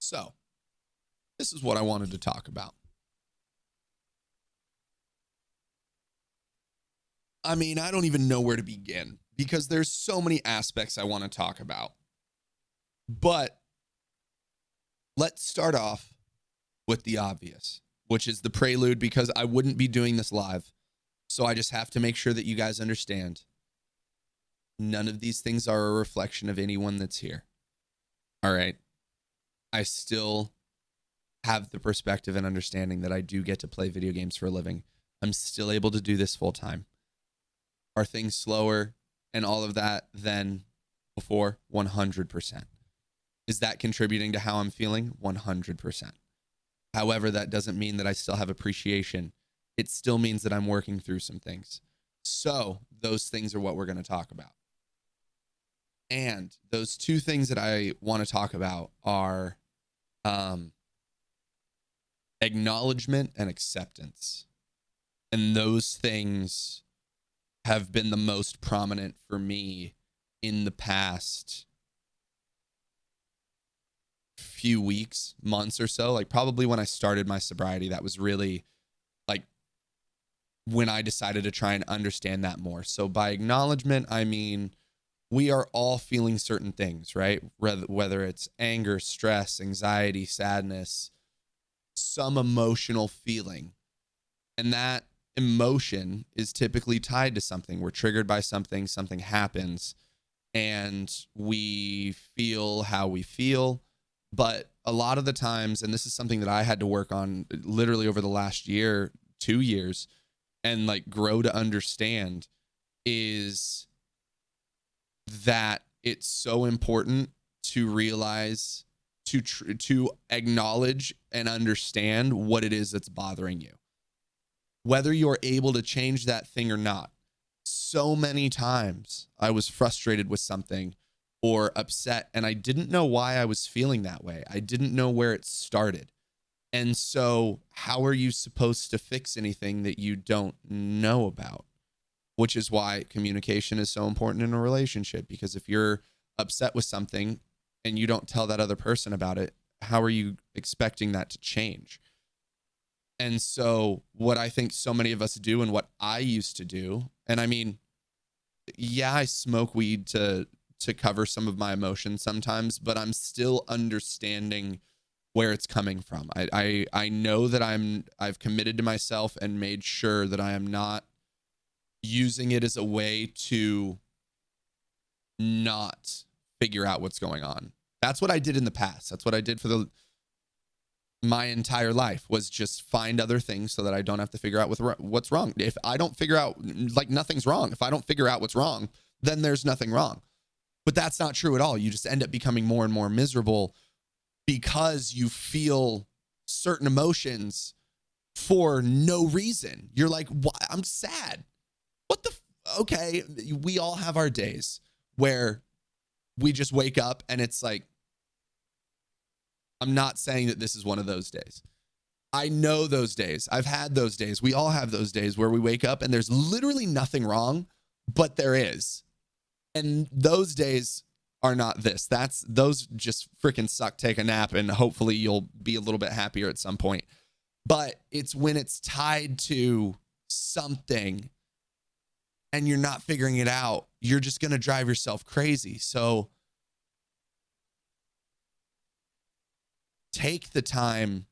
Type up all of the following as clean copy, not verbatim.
So, this is what I wanted to talk about. I mean, I don't even know where to begin because there's so many aspects I want to talk about. But let's start off with the obvious, which is the prelude, because I wouldn't be doing this live. So I just have to make sure that you guys understand. None of these things are a reflection of anyone that's here. All right. I still have the perspective and understanding that I do get to play video games for a living. I'm still able to do this full time. Are things slower and all of that than before? 100%. Is that contributing to how I'm feeling? 100%. However, that doesn't mean that I still have appreciation. It still means that I'm working through some things. So those things are what we're going to talk about. And those two things that I want to talk about are acknowledgement and acceptance. And those things have been the most prominent for me in the past few weeks, months or so. Like probably when I started my sobriety, that was really like when I decided to try and understand that more. So by acknowledgement, I mean we are all feeling certain things, right? Whether it's anger, stress, anxiety, sadness, some emotional feeling. And that emotion is typically tied to something. We're triggered by something, something happens, and we feel how we feel. But a lot of the times, and this is something that I had to work on literally over the last year, 2 years, and like grow to understand, is that it's so important to realize, to acknowledge and understand what it is that's bothering you, whether you're able to change that thing or not. So many times I was frustrated with something or upset, and I didn't know why I was feeling that way. I didn't know where it started. And so how are you supposed to fix anything that you don't know about? Which is why communication is so important in a relationship, because if you're upset with something and you don't tell that other person about it, how are you expecting that to change? And so what I think so many of us do, and what I used to do, and I mean, yeah, I smoke weed to cover some of my emotions sometimes, but I'm still understanding where it's coming from. I know that I've committed to myself and made sure that I am not using it as a way to not figure out what's going on. That's what I did in the past. That's what I did for my entire life, was just find other things so that I don't have to figure out what's wrong. If I don't figure out, like, nothing's wrong. If I don't figure out what's wrong, then there's nothing wrong. But that's not true at all. You just end up becoming more and more miserable because you feel certain emotions for no reason. You're like, I'm sad. What the? Okay, we all have our days where we just wake up and it's like, I'm not saying that this is one of those days. I know those days. I've had those days. We all have those days where we wake up and there's literally nothing wrong, but there is. And those days are not this. Those just freaking suck. Take a nap and hopefully you'll be a little bit happier at some point. But it's when it's tied to something and you're not figuring it out, you're just going to drive yourself crazy. So take the time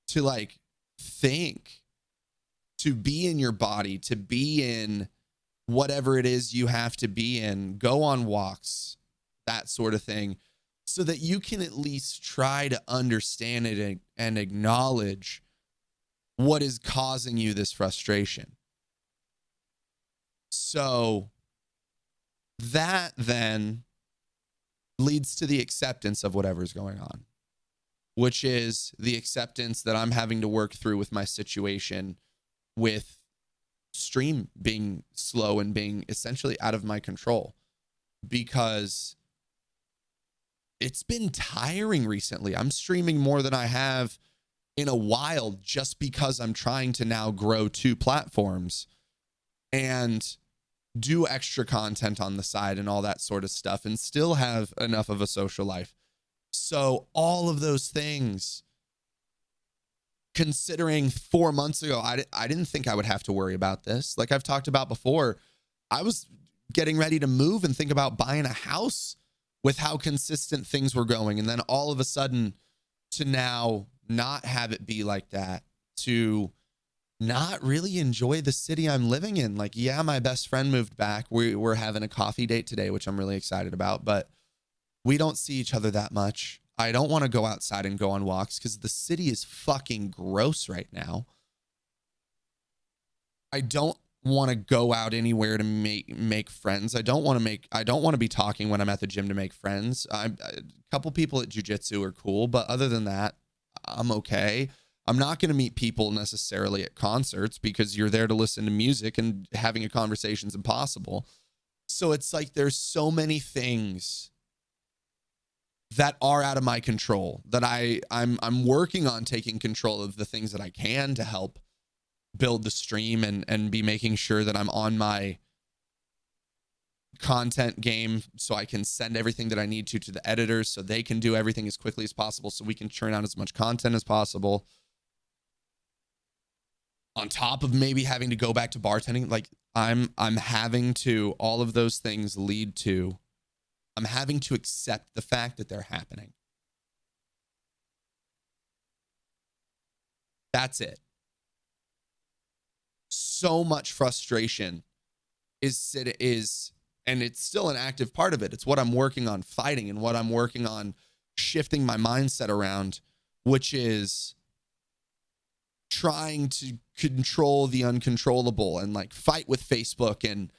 to like think, to be in your body, to be in whatever it is you have to be in, go on walks, that sort of thing, so that you can at least try to understand it and acknowledge what is causing you this frustration. So that then leads to the acceptance of whatever's going on, which is the acceptance that I'm having to work through with my situation, with stream being slow and being essentially out of my control, because it's been tiring recently. I'm streaming more than I have in a while just because I'm trying to now grow 2 platforms and do extra content on the side and all that sort of stuff, and still have enough of a social life. So all of those things, considering 4 months ago, I didn't think I would have to worry about this. Like I've talked about before, I was getting ready to move and think about buying a house with how consistent things were going. And then all of a sudden to now not have it be like that, to not really enjoy the city I'm living in. Like, yeah, my best friend moved back. We're having a coffee date today, which I'm really excited about, but we don't see each other that much. I don't want to go outside and go on walks because the city is fucking gross right now. I don't want to go out anywhere to make friends. I don't want to be talking when I'm at the gym to make friends. A couple people at jiu-jitsu are cool, but other than that, I'm okay. I'm not going to meet people necessarily at concerts because you're there to listen to music and having a conversation is impossible. So it's like there's so many things that are out of my control that I'm working on taking control of the things that I can to help build the stream and be making sure that I'm on my content game so I can send everything that I need to the editors so they can do everything as quickly as possible so we can churn out as much content as possible. On top of maybe having to go back to bartending, like I'm having to, all of those things lead to, I'm having to accept the fact that they're happening. That's it. So much frustration is, and it's still an active part of it. It's what I'm working on fighting and what I'm working on shifting my mindset around, which is trying to control the uncontrollable and like fight with Facebook and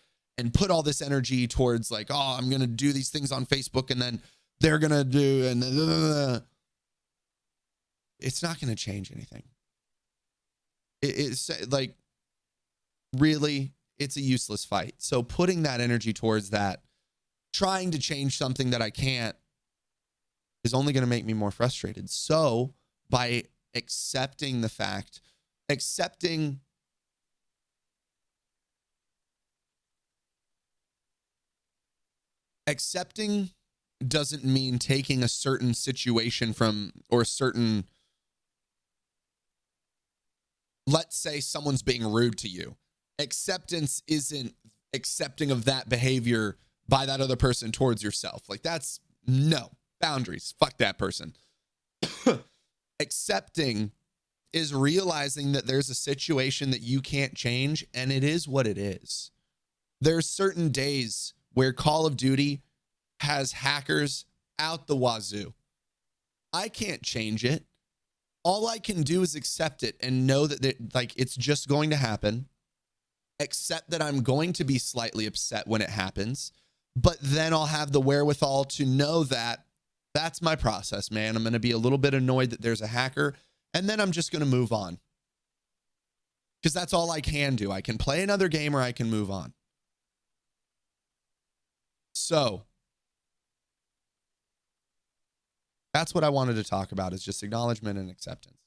put all this energy towards like, oh, I'm going to do these things on Facebook and then they're going to do, and it's not going to change anything. It's like, really, it's a useless fight. So putting that energy towards that, trying to change something that I can't, is only going to make me more frustrated. So by accepting the fact, accepting doesn't mean taking a certain situation from, or a certain, let's say someone's being rude to you. Acceptance isn't accepting of that behavior by that other person towards yourself. Like that's no boundaries. Fuck that person. Accepting is realizing that there's a situation that you can't change and it is what it is. There's certain days where Call of Duty has hackers out the wazoo. I can't change it. All I can do is accept it and know that like it's just going to happen. Accept that I'm going to be slightly upset when it happens, but then I'll have the wherewithal to know that that's my process, man. I'm going to be a little bit annoyed that there's a hacker, and then I'm just going to move on. Because that's all I can do. I can play another game or I can move on. So that's what I wanted to talk about, is just acknowledgement and acceptance.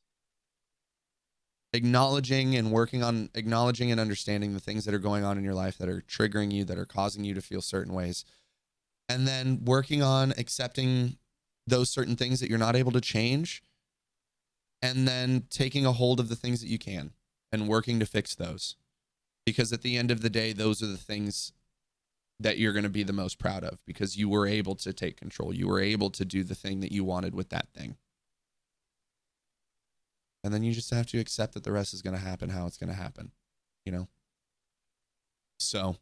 Acknowledging and working on acknowledging and understanding the things that are going on in your life that are triggering you, that are causing you to feel certain ways. And then working on accepting those certain things that you're not able to change. And then taking a hold of the things that you can and working to fix those. Because at the end of the day, those are the things that you're going to be the most proud of, because you were able to take control. You were able to do the thing that you wanted with that thing. And then you just have to accept that the rest is going to happen how it's going to happen, you know? So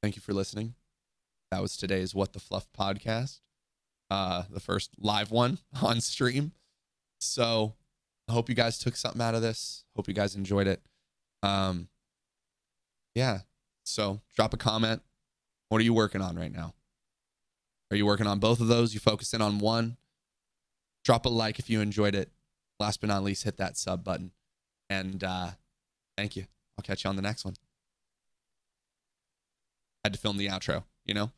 thank you for listening. That was today's What the Fluff podcast. The first live one on stream. So I hope you guys took something out of this. Hope you guys enjoyed it. Yeah. So drop a comment. What are you working on right now? Are you working on both of those? You focus in on one? Drop a like if you enjoyed it. Last but not least, hit that sub button. And thank you. I'll catch you on the next one. I had to film the outro, you know?